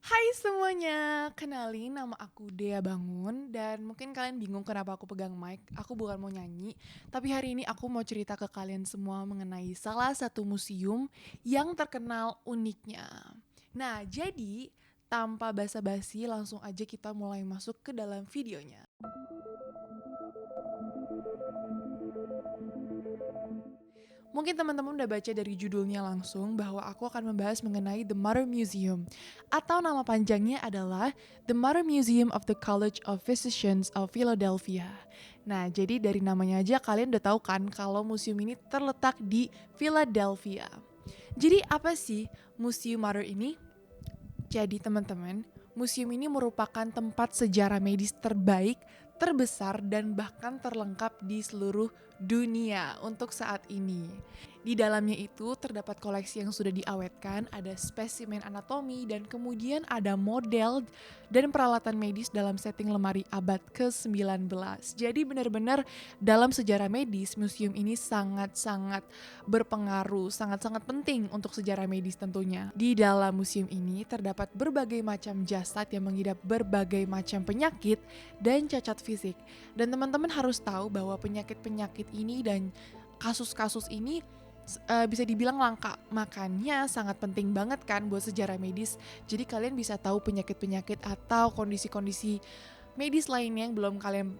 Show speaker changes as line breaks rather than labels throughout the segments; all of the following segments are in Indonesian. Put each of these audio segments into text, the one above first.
Hai semuanya, kenalin nama aku Dea Bangun dan mungkin kalian bingung kenapa aku pegang mic. Aku bukan mau nyanyi, tapi hari ini aku mau cerita ke kalian semua mengenai salah satu museum yang terkenal uniknya. Nah, jadi tanpa basa-basi langsung aja kita mulai masuk ke dalam videonya. Mungkin teman-teman udah baca dari judulnya langsung bahwa aku akan membahas mengenai The Mother Museum, atau nama panjangnya adalah The Mother Museum of the College of Physicians of Philadelphia. Nah, jadi dari namanya aja kalian udah tahu kan kalau museum ini terletak di Philadelphia. Jadi apa sih Museum Mother ini? Jadi teman-teman, museum ini merupakan tempat sejarah medis terbaik, terbesar, dan bahkan terlengkap di seluruh dunia untuk saat ini. Di dalamnya itu terdapat koleksi yang sudah diawetkan, ada spesimen anatomi, dan kemudian ada model dan peralatan medis dalam setting lemari abad ke-19. Jadi benar-benar dalam sejarah medis, museum ini sangat-sangat berpengaruh, sangat-sangat penting untuk sejarah medis tentunya. Di dalam museum ini terdapat berbagai macam jasad yang mengidap berbagai macam penyakit dan cacat fisik. Dan teman-teman harus tahu bahwa penyakit-penyakit ini dan kasus-kasus ini bisa dibilang langka, makanya sangat penting banget kan buat sejarah medis. Jadi kalian bisa tahu penyakit-penyakit atau kondisi-kondisi medis lainnya yang belum kalian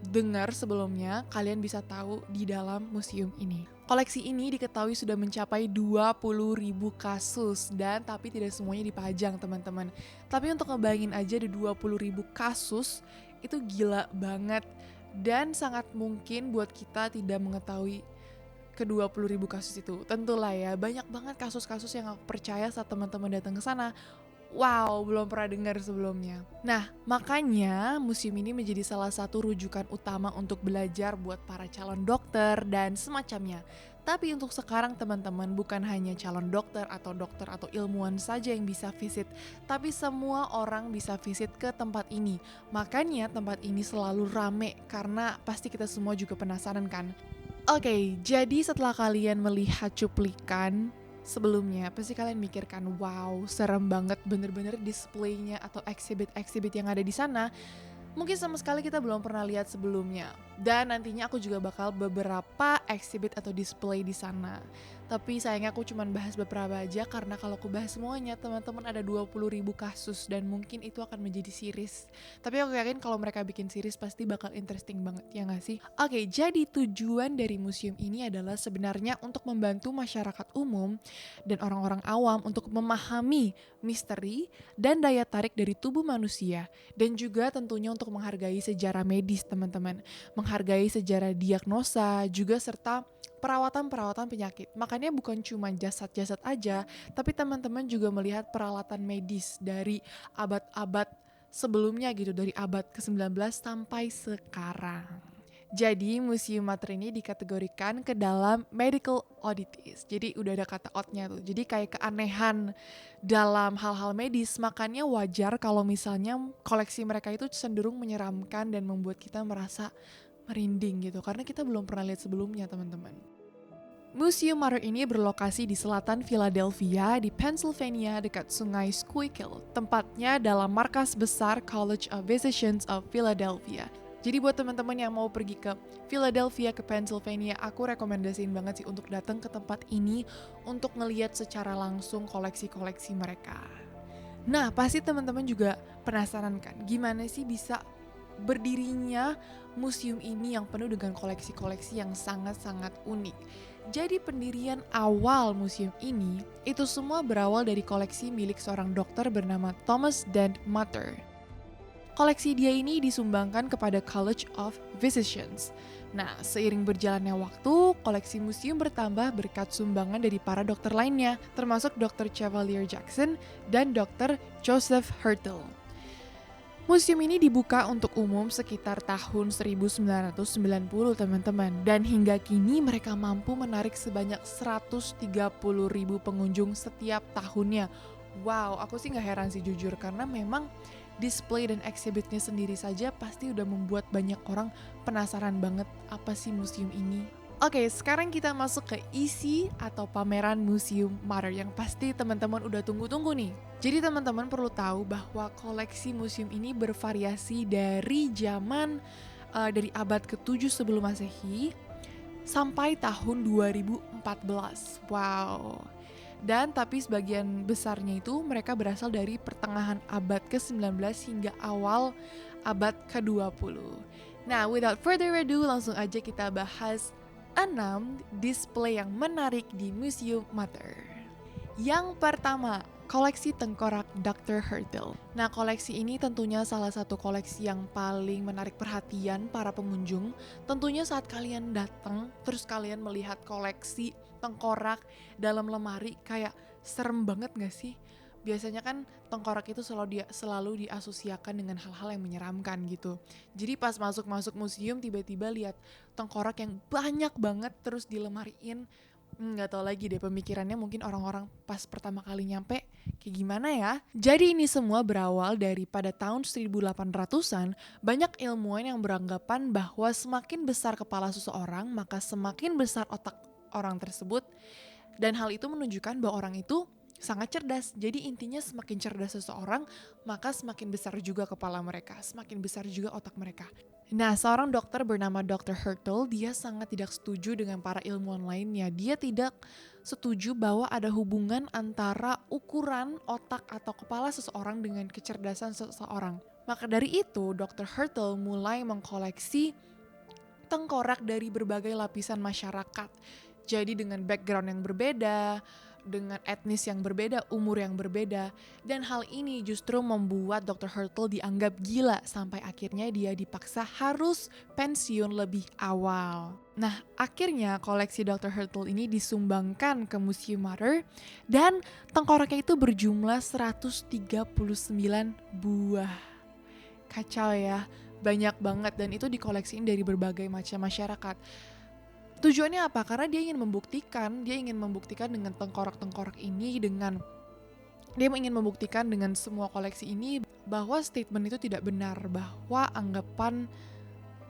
dengar sebelumnya, kalian bisa tahu di dalam museum ini. Koleksi ini diketahui sudah mencapai 20.000 kasus dan tapi tidak semuanya dipajang teman-teman. Tapi untuk ngebayangin aja di 20.000 kasus itu gila banget dan sangat mungkin buat kita tidak mengetahui ke 20.000 kasus itu. Tentulah ya, banyak banget kasus-kasus yang aku percaya saat teman-teman datang ke sana. Wow, belum pernah dengar sebelumnya. Nah, makanya museum ini menjadi salah satu rujukan utama untuk belajar buat para calon dokter dan semacamnya. Tapi untuk sekarang teman-teman bukan hanya calon dokter atau ilmuwan saja yang bisa visit, tapi semua orang bisa visit ke tempat ini. Makanya tempat ini selalu rame karena pasti kita semua juga penasaran kan. Oke, jadi setelah kalian melihat cuplikan sebelumnya, pasti kalian mikirkan, wow, serem banget bener-bener displaynya atau exhibit-exhibit yang ada di sana. Mungkin sama sekali kita belum pernah lihat sebelumnya. Dan nantinya aku juga bakal beberapa exhibit atau display di sana. Tapi sayangnya aku cuma bahas beberapa aja karena kalau aku bahas semuanya teman-teman ada 20.000 kasus dan mungkin itu akan menjadi series. Tapi aku yakin kalau mereka bikin series pasti bakal interesting banget, ya gak sih? Oke, jadi tujuan dari museum ini adalah sebenarnya untuk membantu masyarakat umum dan orang-orang awam untuk memahami misteri dan daya tarik dari tubuh manusia dan juga tentunya untuk menghargai sejarah medis teman-teman, menghargai sejarah diagnosa juga serta perawatan-perawatan penyakit. Makanya bukan cuma jasad-jasad aja, tapi teman-teman juga melihat peralatan medis dari abad-abad sebelumnya gitu, dari abad ke-19 sampai sekarang. Jadi Museum Mater ini dikategorikan ke dalam medical oddities. Jadi udah ada kata oddnya tuh. Jadi kayak keanehan dalam hal-hal medis. Makanya wajar kalau misalnya koleksi mereka itu cenderung menyeramkan dan membuat kita merasa merinding gitu. Karena kita belum pernah lihat sebelumnya teman-teman. Museum Mother ini berlokasi di selatan Philadelphia di Pennsylvania dekat Sungai Schuylkill, tempatnya dalam markas besar College of Physicians of Philadelphia. Jadi buat teman-teman yang mau pergi ke Philadelphia, ke Pennsylvania, aku rekomendasiin banget sih untuk datang ke tempat ini untuk ngeliat secara langsung koleksi-koleksi mereka. Nah, pasti teman-teman juga penasaran kan, gimana sih bisa berdirinya museum ini yang penuh dengan koleksi-koleksi yang sangat-sangat unik. Jadi pendirian awal museum ini itu semua berawal dari koleksi milik seorang dokter bernama Thomas Dent Mater. Koleksi dia ini disumbangkan kepada College of Physicians. Nah, seiring berjalannya waktu, koleksi museum bertambah berkat sumbangan dari para dokter lainnya, termasuk Dr. Chevalier Jackson dan Dr. Joseph Hertel. Museum ini dibuka untuk umum sekitar tahun 1990 teman-teman, dan hingga kini mereka mampu menarik sebanyak 130.000 pengunjung setiap tahunnya. Wow, aku sih gak heran sih jujur, karena memang display dan exhibitnya sendiri saja pasti udah membuat banyak orang penasaran banget apa sih museum ini. Oke, sekarang kita masuk ke isi atau pameran Museum Mother yang pasti teman-teman udah tunggu-tunggu nih. Jadi teman-teman perlu tahu bahwa koleksi museum ini bervariasi dari dari abad ke-7 sebelum Masehi sampai tahun 2014. Wow. Dan tapi sebagian besarnya itu mereka berasal dari pertengahan abad ke-19 hingga awal abad ke-20. Nah, without further ado, langsung aja kita bahas 6 display yang menarik di Museum Mother. Yang pertama, koleksi tengkorak Dr. Hertel. Nah, koleksi ini tentunya salah satu koleksi yang paling menarik perhatian para pengunjung. Tentunya saat kalian datang, terus kalian melihat koleksi tengkorak dalam lemari, kayak serem banget gak sih? Biasanya kan tengkorak itu selalu diasosiasikan dengan hal-hal yang menyeramkan gitu. Jadi pas masuk museum tiba-tiba lihat tengkorak yang banyak banget terus dilemariin. Nggak tahu lagi deh pemikirannya mungkin orang-orang pas pertama kali nyampe kayak gimana ya. Jadi ini semua berawal dari pada tahun 1800-an banyak ilmuwan yang beranggapan bahwa semakin besar kepala seseorang maka semakin besar otak orang tersebut. Dan hal itu menunjukkan bahwa orang itu sangat cerdas. Jadi intinya semakin cerdas seseorang, maka semakin besar juga kepala mereka, semakin besar juga otak mereka. Nah, seorang dokter bernama Dr. Hertel, dia sangat tidak setuju dengan para ilmuwan lainnya. Dia tidak setuju bahwa ada hubungan antara ukuran otak atau kepala seseorang dengan kecerdasan seseorang. Maka dari itu, Dr. Hertel mulai mengkoleksi tengkorak dari berbagai lapisan masyarakat. Jadi dengan background yang berbeda, dengan etnis yang berbeda, umur yang berbeda, dan hal ini justru membuat Dr. Hertel dianggap gila sampai akhirnya dia dipaksa harus pensiun lebih awal. Nah, akhirnya koleksi Dr. Hertel ini disumbangkan ke Museum Mother dan tengkoraknya itu berjumlah 139 buah. Kacau ya, banyak banget dan itu dikoleksiin dari berbagai macam masyarakat. Tujuannya apa? Karena dia ingin membuktikan dengan tengkorak-tengkorak ini, dia ingin membuktikan dengan semua koleksi ini bahwa statement itu tidak benar, bahwa anggapan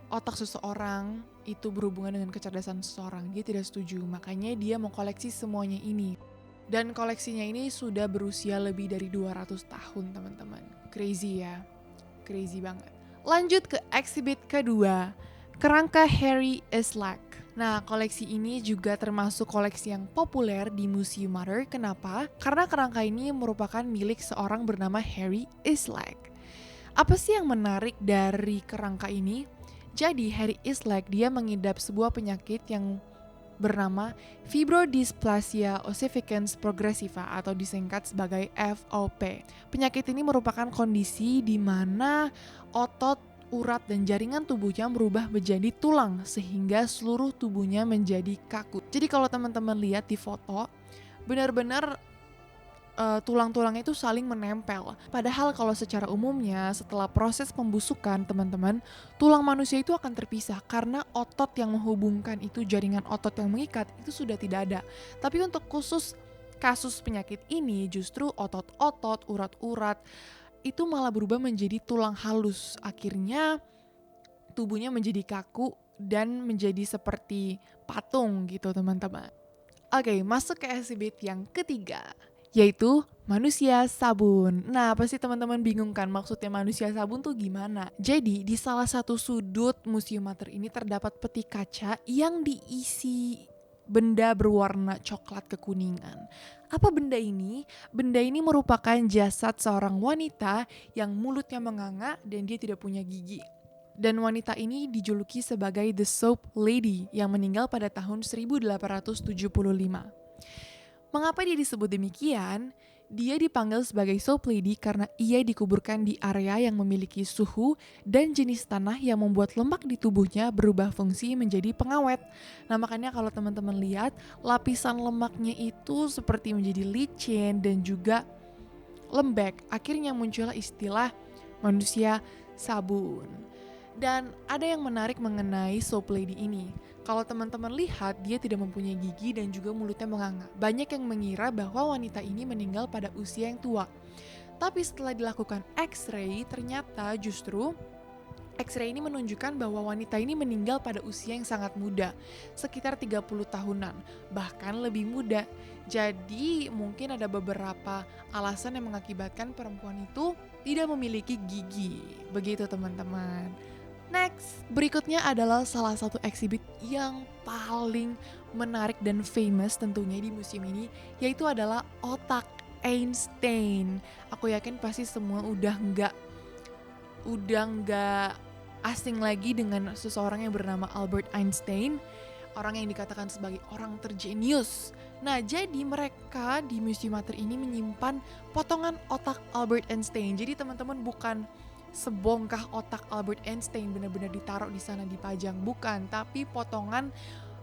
otak seseorang itu berhubungan dengan kecerdasan seseorang. Dia tidak setuju, makanya dia mengkoleksi semuanya ini. Dan koleksinya ini sudah berusia lebih dari 200 tahun, teman-teman. Crazy ya, crazy banget. Lanjut ke exhibit kedua, kerangka Harry Islak. Nah, koleksi ini juga termasuk koleksi yang populer di Museum Mother. Kenapa? Karena kerangka ini merupakan milik seorang bernama Harry Islak. Apa sih yang menarik dari kerangka ini? Jadi, Harry Islak dia mengidap sebuah penyakit yang bernama Fibrodysplasia Ossificans Progressiva atau disingkat sebagai FOP. Penyakit ini merupakan kondisi di mana otot, urat dan jaringan tubuhnya berubah menjadi tulang sehingga seluruh tubuhnya menjadi kaku. Jadi kalau teman-teman lihat di foto, benar-benar tulang-tulangnya itu saling menempel. Padahal kalau secara umumnya setelah proses pembusukan teman-teman, tulang manusia itu akan terpisah karena otot yang menghubungkan itu, jaringan otot yang mengikat itu sudah tidak ada. Tapi untuk khusus kasus penyakit ini justru otot-otot, urat-urat itu malah berubah menjadi tulang halus. Akhirnya tubuhnya menjadi kaku dan menjadi seperti patung gitu teman-teman. Oke, masuk ke exhibit yang ketiga, yaitu manusia sabun. Nah, apa sih teman-teman bingung kan maksudnya manusia sabun tuh gimana? Jadi di salah satu sudut Museum Mother ini terdapat peti kaca yang diisi benda berwarna coklat kekuningan. Apa benda ini? Benda ini merupakan jasad seorang wanita yang mulutnya menganga dan dia tidak punya gigi. Dan wanita ini dijuluki sebagai The Soap Lady yang meninggal pada tahun 1875. Mengapa dia disebut demikian? Dia dipanggil sebagai Soap Lady karena ia dikuburkan di area yang memiliki suhu dan jenis tanah yang membuat lemak di tubuhnya berubah fungsi menjadi pengawet. Nah, makanya kalau teman-teman lihat, lapisan lemaknya itu seperti menjadi licin dan juga lembek. Akhirnya muncullah istilah manusia sabun. Dan ada yang menarik mengenai Soap Lady ini. Kalau teman-teman lihat, dia tidak mempunyai gigi dan juga mulutnya menganga. Banyak yang mengira bahwa wanita ini meninggal pada usia yang tua. Tapi setelah dilakukan X-ray, ternyata justru X-ray ini menunjukkan bahwa wanita ini meninggal pada usia yang sangat muda, sekitar 30 tahunan, bahkan lebih muda. Jadi mungkin ada beberapa alasan yang mengakibatkan perempuan itu tidak memiliki gigi. Begitu teman-teman. Next, berikutnya adalah salah satu eksibit yang paling menarik dan famous tentunya di museum ini, yaitu adalah otak Einstein. Aku yakin pasti semua udah nggak asing lagi dengan seseorang yang bernama Albert Einstein, orang yang dikatakan sebagai orang terjenius. Nah, jadi mereka di Museum Mater ini menyimpan potongan otak Albert Einstein. Jadi teman-teman, bukan sebongkah otak Albert Einstein benar-benar ditaruh di sana dipajang, bukan, tapi potongan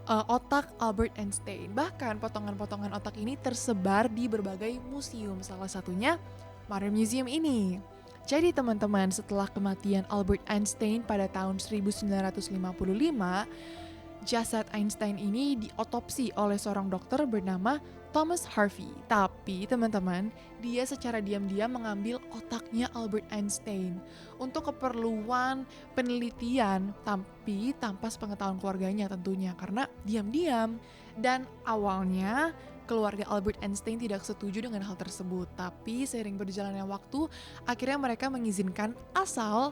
otak Albert Einstein. Bahkan potongan-potongan otak ini tersebar di berbagai museum, salah satunya Mater Museum ini. Jadi teman-teman, setelah kematian Albert Einstein pada tahun 1955, jasad Einstein ini diotopsi oleh seorang dokter bernama Thomas Harvey. Tapi teman-teman, dia secara diam-diam mengambil otaknya Albert Einstein untuk keperluan penelitian, tapi tanpa sepengetahuan keluarganya tentunya, karena diam-diam. Dan awalnya keluarga Albert Einstein tidak setuju dengan hal tersebut, tapi seiring berjalannya waktu, akhirnya mereka mengizinkan asal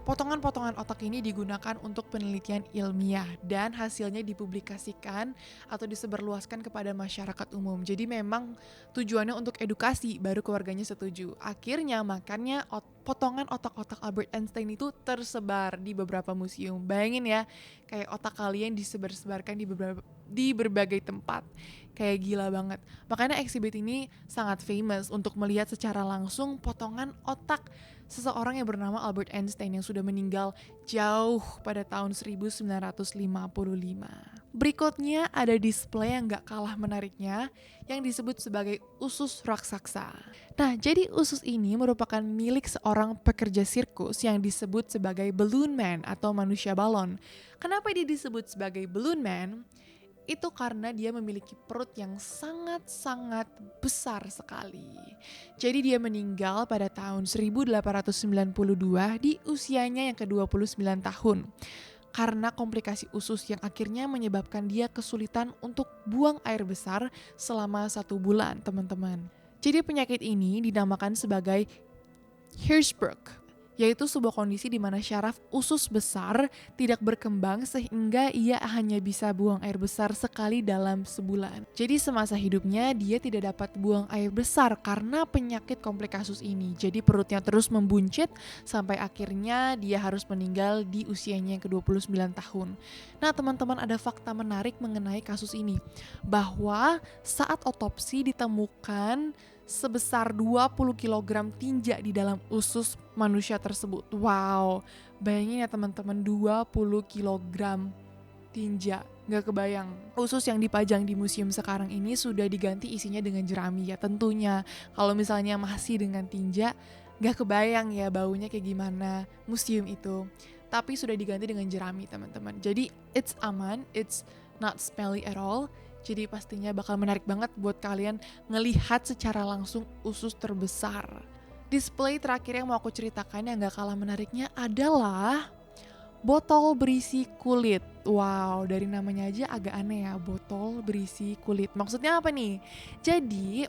potongan-potongan otak ini digunakan untuk penelitian ilmiah dan hasilnya dipublikasikan atau disebarluaskan kepada masyarakat umum. Jadi memang tujuannya untuk edukasi, baru keluarganya setuju. Akhirnya makanya potongan otak-otak Albert Einstein itu tersebar di beberapa museum. Bayangin ya, kayak otak kalian disebar-sebarkan di berbagai tempat. Kayak gila banget. Makanya exhibit ini sangat famous untuk melihat secara langsung potongan otak seseorang yang bernama Albert Einstein yang sudah meninggal jauh pada tahun 1955. Berikutnya ada display yang gak kalah menariknya yang disebut sebagai usus raksasa. Nah, jadi usus ini merupakan milik seorang pekerja sirkus yang disebut sebagai balloon man atau manusia balon. Kenapa dia disebut sebagai balloon man? Itu karena dia memiliki perut yang sangat-sangat besar sekali. Jadi dia meninggal pada tahun 1892 di usianya yang ke-29 tahun. Karena komplikasi usus yang akhirnya menyebabkan dia kesulitan untuk buang air besar selama 1 bulan, teman-teman. Jadi penyakit ini dinamakan sebagai Hirschsprung, yaitu sebuah kondisi di mana syaraf usus besar tidak berkembang sehingga ia hanya bisa buang air besar sekali dalam sebulan. Jadi semasa hidupnya dia tidak dapat buang air besar karena penyakit komplikasi ini. Jadi perutnya terus membuncit sampai akhirnya dia harus meninggal di usianya yang ke-29 tahun. Nah teman-teman, ada fakta menarik mengenai kasus ini, bahwa saat otopsi ditemukan sebesar 20 kg tinja di dalam usus manusia tersebut. Wow, bayangin ya teman-teman, 20 kg tinja. Gak kebayang. Usus yang dipajang di museum sekarang ini sudah diganti isinya dengan jerami ya tentunya. Kalau misalnya masih dengan tinja, gak kebayang ya baunya kayak gimana museum itu. Tapi sudah diganti dengan jerami teman-teman. Jadi it's aman, it's not smelly at all. Jadi pastinya bakal menarik banget buat kalian ngelihat secara langsung usus terbesar. Display terakhir yang mau aku ceritakan yang gak kalah menariknya adalah botol berisi kulit. Wow, dari namanya aja agak aneh ya, botol berisi kulit. Maksudnya apa nih? Jadi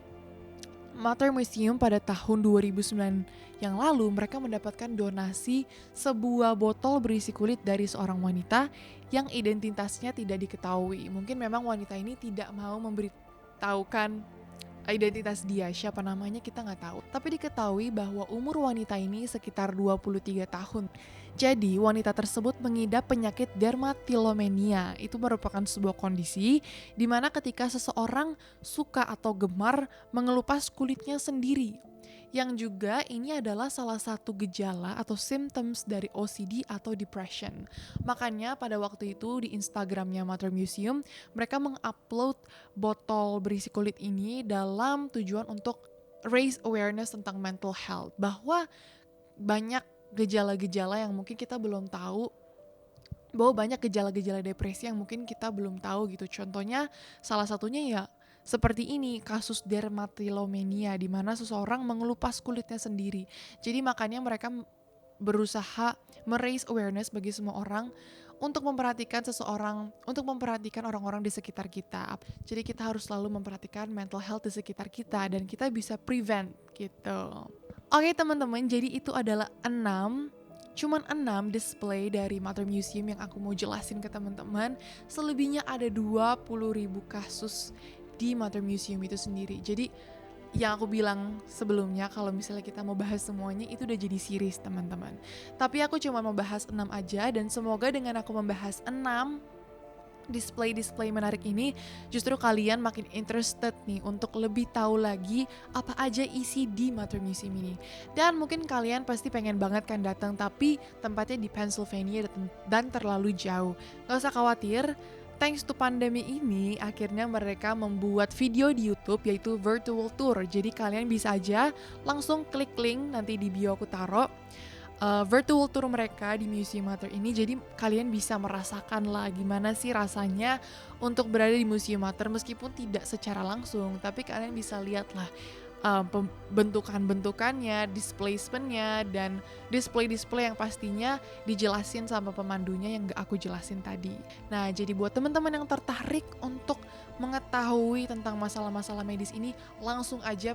Mater Museum pada tahun 2009 yang lalu mereka mendapatkan donasi sebuah botol berisi kulit dari seorang wanita yang identitasnya tidak diketahui. Mungkin memang wanita ini tidak mau memberitahukan identitas dia, siapa namanya kita nggak tahu. Tapi diketahui bahwa umur wanita ini sekitar 23 tahun. Jadi wanita tersebut mengidap penyakit dermatillomania. Itu merupakan sebuah kondisi di mana ketika seseorang suka atau gemar mengelupas kulitnya sendiri. Yang juga ini adalah salah satu gejala atau symptoms dari OCD atau depression. Makanya pada waktu itu di Instagramnya Mater Museum, mereka mengupload botol berisi kulit ini dalam tujuan untuk raise awareness tentang mental health. Bahwa banyak gejala-gejala yang mungkin kita belum tahu, bahwa banyak gejala-gejala depresi yang mungkin kita belum tahu gitu. Contohnya salah satunya ya seperti ini, kasus dermatillomania di mana seseorang mengelupas kulitnya sendiri. Jadi makanya mereka berusaha meraise awareness bagi semua orang untuk memperhatikan seseorang, untuk memperhatikan orang-orang di sekitar kita. Jadi kita harus selalu memperhatikan mental health di sekitar kita dan kita bisa prevent gitu. Oke teman-teman, jadi itu adalah 6 display dari Mother Museum yang aku mau jelasin ke teman-teman. Selebihnya ada 20.000 kasus di Mother Museum itu sendiri. Jadi yang aku bilang sebelumnya, kalau misalnya kita mau bahas semuanya itu udah jadi series teman-teman. Tapi aku cuma mau bahas 6 aja, dan semoga dengan aku membahas 6 display menarik ini justru kalian makin interested nih untuk lebih tahu lagi apa aja isi di Mother Museum ini. Dan mungkin kalian pasti pengen banget kan datang, tapi tempatnya di Pennsylvania dan terlalu jauh. Gak usah khawatir, thanks to pandemi ini, akhirnya mereka membuat video di YouTube yaitu virtual tour. Jadi kalian bisa aja langsung klik link nanti di bio aku taruh virtual tour mereka di Museum Mother ini. Jadi kalian bisa merasakan lah gimana sih rasanya untuk berada di Museum Mother meskipun tidak secara langsung, tapi kalian bisa lihat lah bentukan-bentukannya, displacement-nya, dan display-display yang pastinya dijelasin sama pemandunya yang gak aku jelasin tadi. Nah, jadi buat teman-teman yang tertarik untuk mengetahui tentang masalah-masalah medis ini, langsung aja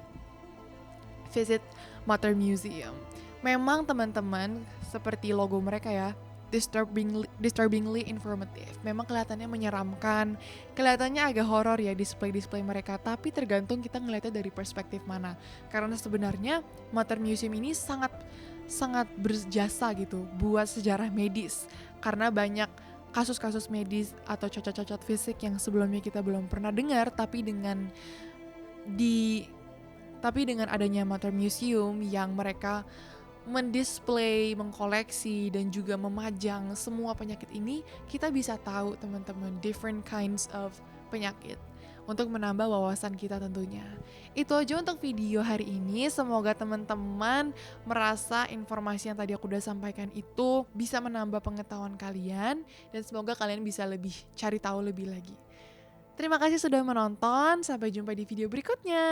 visit Mother Museum. Memang teman-teman, seperti logo mereka ya, disturbingly informative. Memang kelihatannya menyeramkan, kelihatannya agak horor ya display-display mereka, tapi tergantung kita ngeliatnya dari perspektif mana. Karena sebenarnya Mother Museum ini sangat berjasa gitu buat sejarah medis, karena banyak kasus-kasus medis atau cacat-cacat fisik yang sebelumnya kita belum pernah dengar, tapi dengan adanya Mother Museum yang mereka mendisplay, mengkoleksi, dan juga memajang semua penyakit ini, kita bisa tahu teman-teman different kinds of penyakit untuk menambah wawasan kita tentunya. Itu aja untuk video hari ini. Semoga teman-teman merasa informasi yang tadi aku udah sampaikan itu bisa menambah pengetahuan kalian, dan semoga kalian bisa lebih cari tahu lebih lagi. Terima kasih sudah menonton, sampai jumpa di video berikutnya.